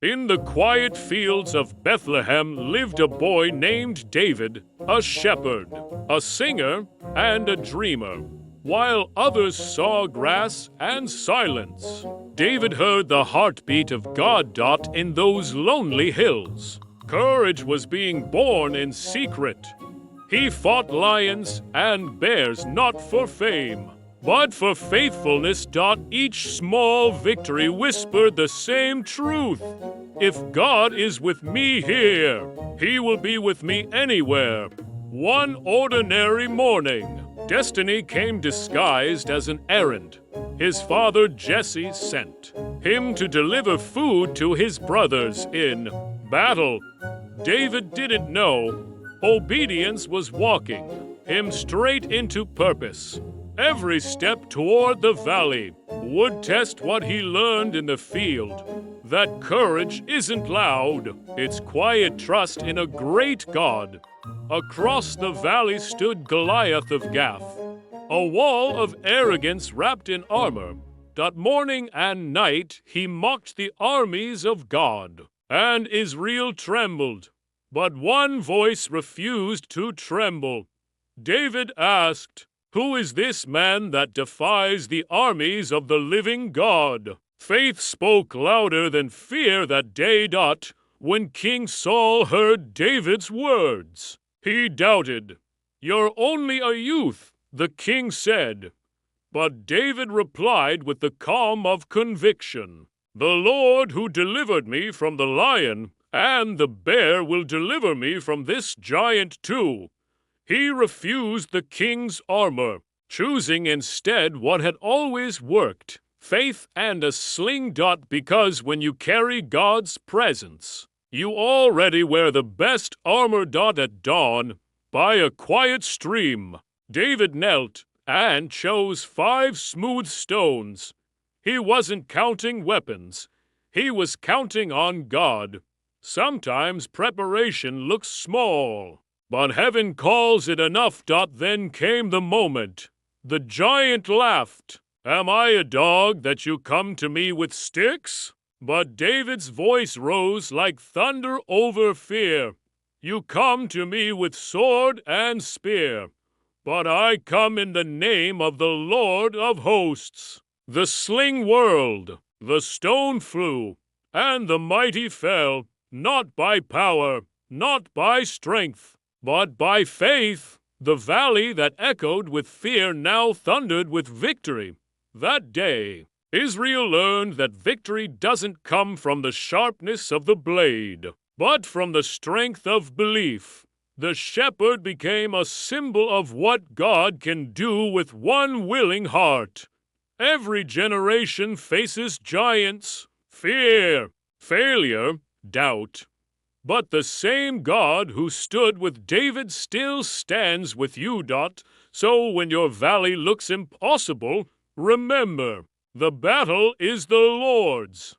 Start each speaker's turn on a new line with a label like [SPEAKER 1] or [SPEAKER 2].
[SPEAKER 1] In the quiet fields of Bethlehem lived a boy named David, a shepherd, a singer, and a dreamer. While others saw grass and silence, David heard the heartbeat of God in those lonely hills. Courage was being born in secret. He fought lions and bears not for fame, but for faithfulness. Each small victory whispered the same truth. If God is with me here, He will be with me anywhere. One ordinary morning, destiny came disguised as an errand. His father Jesse sent him to deliver food to his brothers in battle. David didn't know obedience was walking him straight into purpose. Every step toward the valley would test what he learned in the field. That courage isn't loud, it's quiet trust in a great God. Across the valley stood Goliath of Gath, a wall of arrogance wrapped in armor. Morning and night he mocked the armies of God, and Israel trembled. But one voice refused to tremble. David asked, "Who is this man that defies the armies of the living God?" Faith spoke louder than fear that day. When King Saul heard David's words, he doubted. "You're only a youth," the king said. But David replied with the calm of conviction, "The Lord who delivered me from the lion and the bear will deliver me from this giant too." He refused the king's armor, choosing instead what had always worked, faith and a sling. Because when you carry God's presence, you already wear the best armor. At dawn, by a quiet stream, David knelt and chose 5 smooth stones. He wasn't counting weapons. He was counting on God. Sometimes preparation looks small, but heaven calls it enough. Then came the moment. The giant laughed. "Am I a dog that you come to me with sticks?" But David's voice rose like thunder over fear. "You come to me with sword and spear, but I come in the name of the Lord of hosts." The sling whirled, the stone flew, and the mighty fell, not by power, not by strength, but by faith. The valley that echoed with fear now thundered with victory. That day, Israel learned that victory doesn't come from the sharpness of the blade, but from the strength of belief. The shepherd became a symbol of what God can do with one willing heart. Every generation faces giants, fear, failure, doubt. But the same God who stood with David still stands with you. So when your valley looks impossible, remember, the battle is the Lord's.